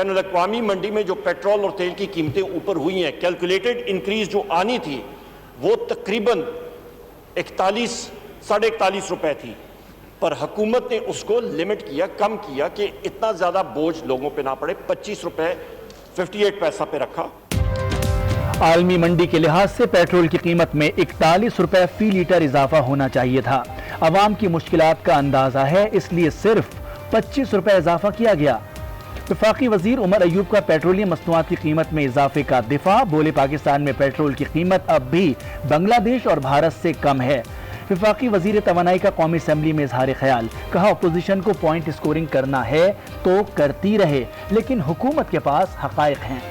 Ban अल-अक़वामी मंडी में जो petrol और तेल की कीमतें ऊपर हुई हैं, कैलकुलेटेड इंक्रीज जो आनी थी वो तकरीबन 41-41.5 रुपए थी, पर हुकूमत ने उसको लिमिट किया, कम किया कि इतना ज़्यादा बोझ लोगों पे ना पड़े, 25 रुपए 58 पैसा पे रखा। आलमी मंडी के लिहाज से पेट्रोल की कीमत में 41 रुपए फी लीटर इजाफा होना चाहिए था। अवाम की मुश्किलात का अंदाजा है, इसलिए सिर्फ 25 रुपए इजाफा किया गया। वफाकी वजीर उमर अयूब का पेट्रोलियम मसनूआत की कीमत में इजाफे का दिफा, बोले पाकिस्तान में पेट्रोल की कीमत अब भी बांग्लादेश और भारत से कम है। वफाकी वजीर तवानाई का कौमी असम्बली में इजहार ख्याल, कहा अपोजिशन को पॉइंट स्कोरिंग करना है तो करती रहे, लेकिन हुकूमत के पास हकायक हैं।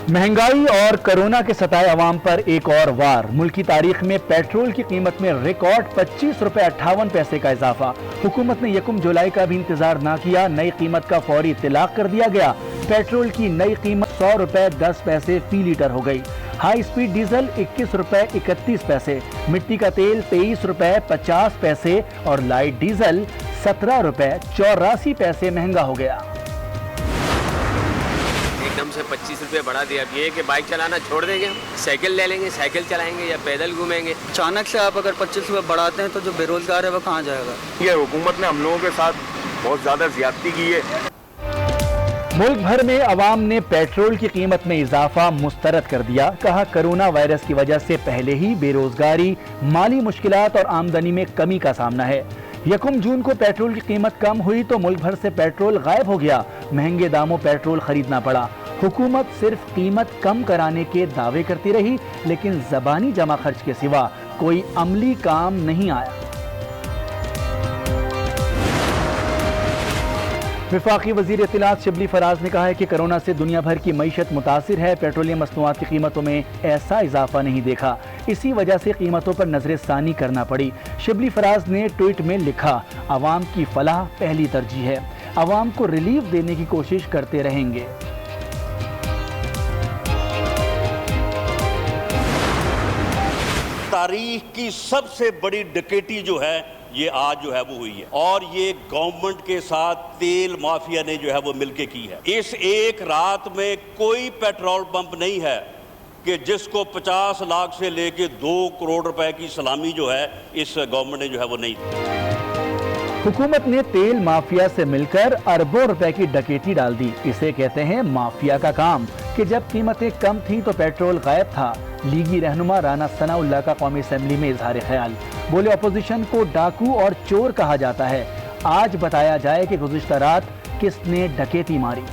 महंगाई और कोरोना के सताए अवाम पर एक और वार। मुल्क की तारीख में पेट्रोल की कीमत में रिकॉर्ड 25 रुपए 58 पैसे का इजाफा। हुकूमत ने 1 जुलाई का भी इंतजार ना किया, नई कीमत का फौरी इत्तलाक कर दिया गया। पेट्रोल की नई कीमत 100 रुपए 10 पैसे फी लीटर हो गई। हाई स्पीड डीजल 21 रुपए 31 पैसे, मिट्टी का तेल 23 रुपए 50 पैसे और लाइट डीजल 17 रुपए 84 पैसे महंगा हो गया। एकदम से 25 रुपये बढ़ा दिया। अब ये है कि बाइक चलाना छोड़ देंगे, साइकिल ले लेंगे, साइकिल चलाएंगे या पैदल घूमेंगे। अचानक से आप अगर 25 रुपये बढ़ाते हैं तो जो बेरोजगार है वो कहाँ जाएगा? ये हुकूमत ने हम लोगों के साथ बहुत ज़्यादा ज्यादती की है। मुल्क भर में अवाम ने पेट्रोल की कीमत में इजाफा मुस्तरद कर दिया। कहा कोरोना वायरस की वजह से पहले ही बेरोजगारी, माली मुश्किलात और आमदनी में कमी का सामना है। 1 जून को पेट्रोल की कीमत कम हुई तो मुल्क भर से पेट्रोल गायब हो गया। महंगे दामों पेट्रोल खरीदना पड़ा। हुकूमत सिर्फ कीमत कम कराने के दावे करती रही, लेकिन जबानी जमा खर्च के सिवा कोई अमली काम नहीं आया। वफाकी वजीर इत्तलात शिबली फराज ने कहा है कि कोरोना से दुनिया भर की मईशत मुतासिर है। पेट्रोलियम मसनूआत की कीमतों में ऐसा इजाफा नहीं देखा, इसी वजह से कीमतों पर नजरसानी करना पड़ी। शिबली फराज ने ट्वीट में लिखा, अवाम की फलाह पहली तरजीह है, अवाम को रिलीफ देने की कोशिश करते रहेंगे। तारीख की सबसे बड़ी डकैती जो है ये आज जो है वो हुई है, और ये गवर्नमेंट के साथ तेल माफिया ने जो है वो मिलके की है। इस एक रात में कोई पेट्रोल पंप नहीं है कि जिसको 50 लाख से लेके 2 करोड़ रुपए की सलामी जो है इस गवर्नमेंट ने जो है वो नहीं दी। हुकूमत ने तेल माफिया से मिलकर अरबों रुपए की डकैती डाल दी। इसे कहते हैं माफिया का काम, कि जब कीमतें कम थी तो पेट्रोल गायब था। लीगी रहनुमा राना सनाउल्लाह का कौमी असेंबली में इजहार ख्याल, बोले अपोजिशन को डाकू और चोर कहा जाता है। आज बताया जाए कि गुज़िश्ता रात किसने डकैती मारी।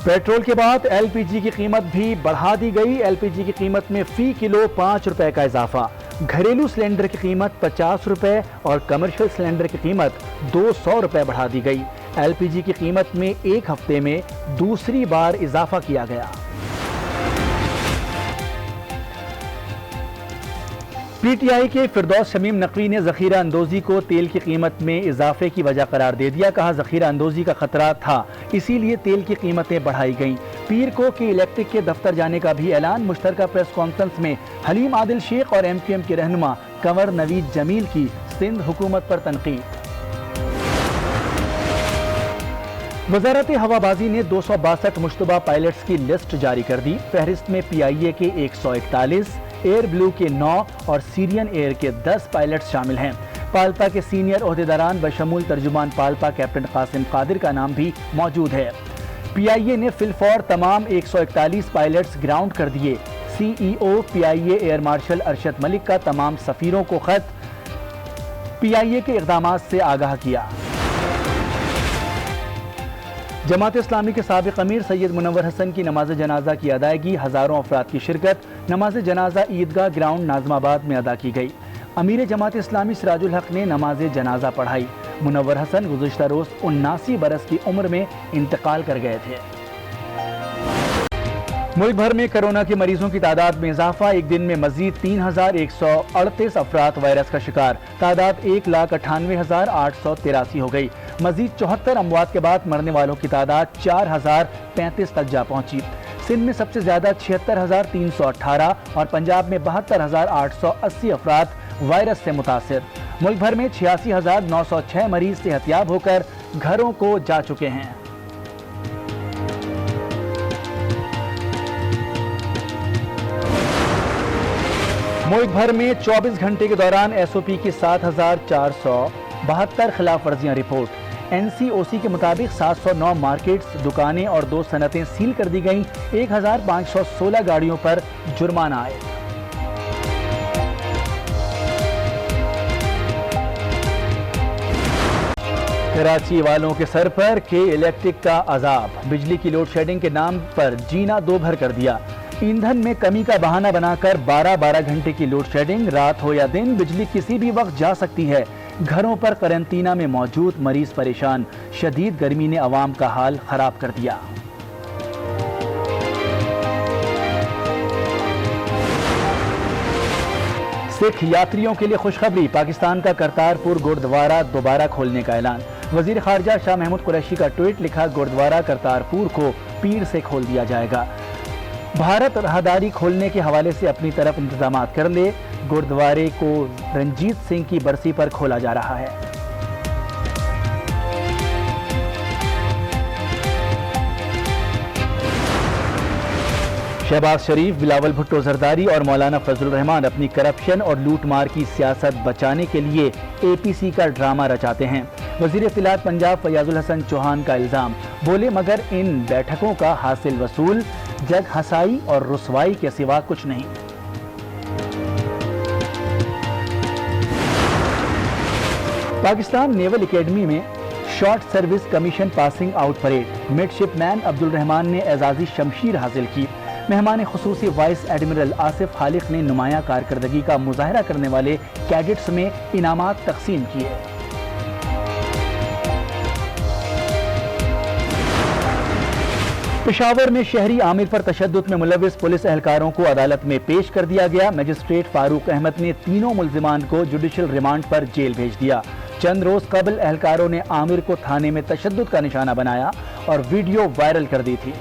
पेट्रोल के बाद एलपीजी की कीमत भी बढ़ा दी गई। एलपीजी की कीमत में फी किलो 5 रुपए का इजाफा। घरेलू सिलेंडर की कीमत 50 रुपए और कमर्शियल सिलेंडर की कीमत 200 रुपए बढ़ा दी गई। एलपीजी की कीमत में एक हफ्ते में दूसरी बार इजाफा किया गया। पीटीआई के फिरदौस शमीम नकवी ने जखीरा अंदोजी को तेल की कीमत में इजाफे की वजह करार दे दिया। कहा जखीरा अंदोजी का खतरा था, इसीलिए तेल की कीमतें बढ़ाई गईं। पीर को कि इलेक्ट्रिक के दफ्तर जाने का भी ऐलान। मुश्तरका प्रेस कॉन्फ्रेंस में हलीम आदिल शेख और एमक्यूएम के रहनुमा कंवर नवीद जमील की सिंध हुकूमत पर तनकीद। वजारत हवाबाजी ने 262 मुश्तबा पायलट्स की लिस्ट जारी कर दी। फहरिस्त में पीआईए के 141, एयर ब्लू के 9 और सीरियन एयर के 10 पायलट्स शामिल हैं। पाल्पा के सीनियर ओहदेदारान बशमूल तर्जुमान पाल्पा कैप्टन कासिम कादिर का नाम भी मौजूद है। पीआईए ने फिलफौर तमाम 141 पायलट्स ग्राउंड कर दिए। CEO PIA air marshal Arshad Malik का तमाम सफीरों को खत, पीआईए के इक़दामात से आगाह किया। जमात इस्लामी के साबिक अमीर सैयद मुनव्वर हसन की नमाज जनाजा की अदायगी, हज़ारों अफराद की शिरकत। नमाज जनाजा ईदगाह ग्राउंड नाज़माबाद में अदा की गई। अमीर जमात इस्लामी सिराजुल हक ने नमाज जनाजा पढ़ाई। मुनव्वर हसन गुज़िश्ता रोज़ 79 बरस की उम्र में इंतकाल कर गए थे। मुल्क भर में कोरोना के मरीजों की तादाद में इजाफा। एक दिन में मजीद 3138 अफराद वायरस का शिकार। तादाद 1,98,883 हो गई। मजीद 74 अमवात के बाद मरने वालों की तादाद 4035 तक जा पहुंची। सिंध में सबसे ज्यादा 76,318 और पंजाब में 72,880 अफराद वायरस से मुतासिर। मुल्क भर में 86,906 मरीज सेहतियाब होकर घरों को जा चुके हैं। मुल्क भर में 24 घंटे के दौरान एसओपी की 7,472 खिलाफ वर्जियां रिपोर्ट। एनसीओसी के मुताबिक 709 मार्केट्स, दुकानें और 2 सनतें सील कर दी गईं। 1,516 गाड़ियों पर जुर्माना आए। कराची वालों के सर पर के इलेक्ट्रिक का अजाब। बिजली की लोड शेडिंग के नाम पर जीना दो भर कर दिया। ईंधन में कमी का बहाना बनाकर 12-12 घंटे की लोड शेडिंग। रात हो या दिन बिजली किसी भी वक्त जा सकती है। घरों पर क्वारंटीना में मौजूद मरीज परेशान। शदीद गर्मी ने अवाम का हाल खराब कर दिया। सिख यात्रियों के लिए खुशखबरी। पाकिस्तान का करतारपुर गुरुद्वारा दोबारा खोलने का ऐलान। वजीर खारजा शाह महमूद कुरैशी का ट्वीट लिखा, गुरुद्वारा करतारपुर को पीर से खोल दिया जाएगा। भारत राहदारी खोलने के हवाले से अपनी तरफ इंतजाम कर ले। गुरुद्वारे को रंजीत सिंह की बरसी पर खोला जा रहा है। शहबाज शरीफ, बिलावल भुट्टो जरदारी और मौलाना फजल रहमान अपनी करप्शन और लूटमार की सियासत बचाने के लिए एपीसी का ड्रामा रचाते हैं। वजीर इत्तलात पंजाब फयाजुल हसन चौहान का इल्जाम, बोले मगर इन बैठकों का हासिल वसूल जग हंसाई और रुसवाई के सिवा कुछ नहीं। पाकिस्तान नेवल एकेडमी में short service commission passing out parade. Midshipman Abdul Rahman ने एजाजी शमशीर हासिल की। मेहमान खुसूसी वाइस एडमिरल आसिफ खालिक ने नुमाया कारकर्दगी का मुजाहरा करने वाले कैडेट्स में इनामात तकसीम किए। पेशावर में शहरी आमिर पर तशद्दुद में मुलविस पुलिस एहलकारों को अदालत में पेश कर दिया गया। मजिस्ट्रेट फारूक अहमद ने तीनों मुल्जिमान को जुडिशल रिमांड पर जेल भेज दिया। चंद रोज कबल एहलकारों ने आमिर को थाने में तशद्दुद का निशाना बनाया और वीडियो वायरल कर दी थी।